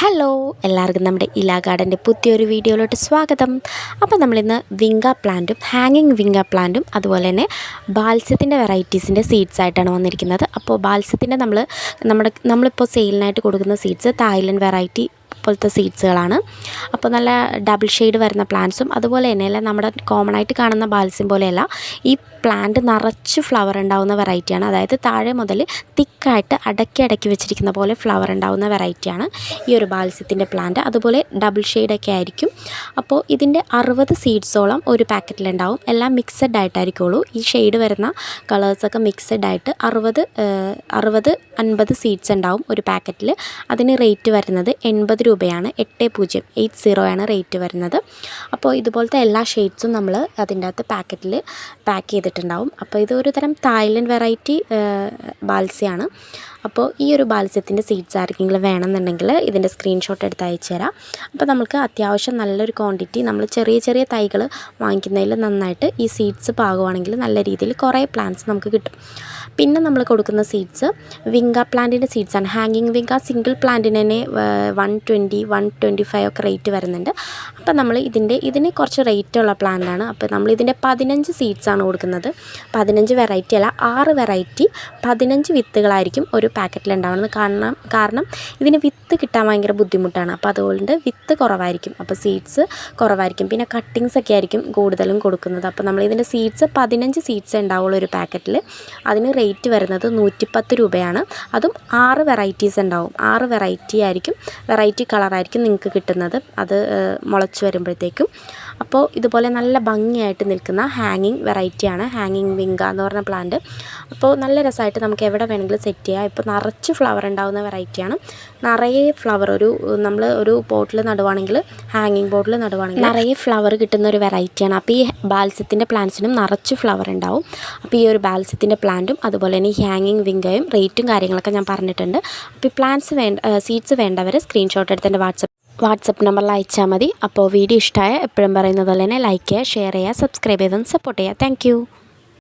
Hello എല്ലാവർക്കും നമ്മുടെ ഇലാ ഗാർഡൻ്റെ പുതിയൊരു വീഡിയോയിലോട്ട് സ്വാഗതം. അപ്പോൾ നമ്മളിന്ന് വിങ്ക പ്ലാന്റും ഹാങ്ങിങ് വിങ്ക പ്ലാന്റും അതുപോലെ തന്നെ ബാൽസ്യത്തിൻ്റെ വെറൈറ്റീസിൻ്റെ സീഡ്സ് ആയിട്ടാണ് വന്നിരിക്കുന്നത്. അപ്പോൾ ബാൽസ്യത്തിൻ്റെ നമ്മളിപ്പോൾ സെയിലിനായിട്ട് കൊടുക്കുന്ന സീഡ്സ് തായ്ലൻഡ് വെറൈറ്റി പോലത്തെ സീഡ്സുകളാണ്. അപ്പോൾ നല്ല ഡബിൾ ഷെയ്ഡ് വരുന്ന പ്ലാന്റ്സും അതുപോലെ തന്നെയല്ല നമ്മുടെ കോമൺ ആയിട്ട് കാണുന്ന ബാൽസ്യം പോലെയല്ല, ഈ പ്ലാന്റ് നിറച്ച് ഫ്ലവർ ഉണ്ടാവുന്ന വെറൈറ്റിയാണ്. അതായത് താഴെ മുതൽ തിക്കായിട്ട് അടക്കി വെച്ചിരിക്കുന്ന പോലെ ഫ്ലവർ ഉണ്ടാവുന്ന വെറൈറ്റിയാണ് ഈ ഒരു ബാൽസ്യത്തിൻ്റെ പ്ലാന്റ്. അതുപോലെ ഡബിൾ ഷെയ്ഡൊക്കെ ആയിരിക്കും. അപ്പോൾ ഇതിൻ്റെ 60 സീഡ്സോളം ഒരു പാക്കറ്റിലുണ്ടാവും. എല്ലാം മിക്സഡ് ആയിട്ടായിരിക്കുള്ളൂ. ഈ ഷെയ്ഡ് വരുന്ന കളേഴ്സൊക്കെ മിക്സഡ് ആയിട്ട് 60-50 സീഡ്സ് ഉണ്ടാവും ഒരു പാക്കറ്റിൽ. അതിന് റേറ്റ് വരുന്നത് 80 രൂപയാണ്. 8080 ആണ് റേറ്റ് വരുന്നത്. അപ്പോൾ ഇതുപോലത്തെ എല്ലാ ഷെയ്ഡ്സും നമ്മൾ അതിൻ്റെ അകത്ത് പാക്കറ്റിൽ പാക്ക് ചെയ്തിട്ടുണ്ടാവും. അപ്പോൾ ഇതൊരു തരം തായ്ലൻഡ് വെറൈറ്റി ബാൽസ്യമാണ്. അപ്പോൾ ഈ ഒരു ബാൽസ്യത്തിൻ്റെ സീഡ്സ് ആർക്കെങ്കിലും വേണമെന്നുണ്ടെങ്കിൽ ഇതിൻ്റെ സ്ക്രീൻഷോട്ട് എടുത്ത് അയച്ചു തരാം. അപ്പോൾ നമുക്ക് അത്യാവശ്യം നല്ലൊരു ക്വാണ്ടിറ്റി, നമ്മൾ ചെറിയ തൈകൾ വാങ്ങിക്കുന്നതിൽ നന്നായിട്ട് ഈ സീഡ്സ് പാകുവാണെങ്കിൽ നല്ല രീതിയിൽ കുറേ പ്ലാന്റ്സ് നമുക്ക് കിട്ടും. പിന്നെ നമ്മൾ കൊടുക്കുന്ന സീഡ്സ് വിങ്ക പ്ലാന്റിൻ്റെ സീഡ്സാണ്. ഹാങ്ങിങ് വിങ്ക സിംഗിൾ പ്ലാന്റിന് തന്നെ 120-125 ഒക്കെ റേറ്റ് വരുന്നുണ്ട്. അപ്പോൾ നമ്മൾ ഇതിന് കുറച്ച് റേറ്റുള്ള പ്ലാന്റാണ്. അപ്പോൾ നമ്മളിതിൻ്റെ 15 സീഡ്സാണ് കൊടുക്കുന്നത്. 15 വെറൈറ്റി അല്ല, 6 വെറൈറ്റി 15 വിത്തുകളായിരിക്കും ഒരു പാക്കറ്റിലുണ്ടാവുന്നത്. കാരണം ഇതിന് വിത്ത് കിട്ടാൻ ഭയങ്കര ബുദ്ധിമുട്ടാണ്. അപ്പോൾ അതുകൊണ്ട് വിത്ത് കുറവായിരിക്കും, അപ്പോൾ സീഡ്സ് കുറവായിരിക്കും. പിന്നെ കട്ടിങ്സ് ഒക്കെ ആയിരിക്കും കൂടുതലും കൊടുക്കുന്നത്. അപ്പോൾ നമ്മളിതിൻ്റെ സീഡ്സ് 15 സീഡ്സ് ഉണ്ടാവുള്ളൂ ഒരു പാക്കറ്റിൽ. അതിന് റേറ്റ് വരുന്നത് 110 രൂപയാണ്. അതും 6 വെറൈറ്റീസ് ഉണ്ടാവും. 6 വെറൈറ്റി കളറായിരിക്കും നിങ്ങൾക്ക് കിട്ടുന്നത് അത് മുളച്ച് വരുമ്പോഴത്തേക്കും. അപ്പോൾ ഇതുപോലെ നല്ല ഭംഗിയായിട്ട് നിൽക്കുന്ന ഹാങ്ങിങ് വെറൈറ്റിയാണ് ഹാങ്ങിങ് വിങ്ക എന്ന് പറഞ്ഞ പ്ലാന്റ്. അപ്പോൾ നല്ല രസമായിട്ട് നമുക്ക് എവിടെ വേണമെങ്കിലും സെറ്റ് ചെയ്യാം. ഇപ്പോൾ നിറച്ച് ഫ്ലവർ ഉണ്ടാകുന്ന വെറൈറ്റിയാണ്. നിറയെ ഫ്ലവർ നമ്മൾ ഒരു പോട്ടിൽ നടുവാണെങ്കിൽ, ഹാങ്ങിങ് ബോട്ടിൽ നടുവാണെങ്കിൽ നിറയെ ഫ്ലവർ കിട്ടുന്ന ഒരു വെറൈറ്റിയാണ്. അപ്പോൾ ഈ ബാൽസ്യത്തിൻ്റെ പ്ലാന്റ്സിനും നിറച്ച് ഫ്ലവർ ഉണ്ടാവും. അപ്പോൾ ഈ ഒരു ബാൽസ്യത്തിൻ്റെ പ്ലാന്റും അതുപോലെ തന്നെ ഹാങ്ങിങ് വിങ്കയും റേറ്റും കാര്യങ്ങളൊക്കെ ഞാൻ പറഞ്ഞിട്ടുണ്ട്. അപ്പോൾ ഈ സീഡ്സ് വേണ്ടവർ സ്ക്രീൻഷോട്ട് എടുത്ത് എൻ്റെ വാട്സപ്പ് നമ്പറിൽ അയച്ചാൽ മതി. അപ്പോൾ വീഡിയോ ഇഷ്ടമായ എപ്പോഴും പറയുന്നത് പോലെ തന്നെ ലൈക്ക് ചെയ്യുക, ഷെയർ ചെയ്യുക, സബ്സ്ക്രൈബ് ചെയ്തൊന്ന് സപ്പോർട്ട് ചെയ്യുക. താങ്ക്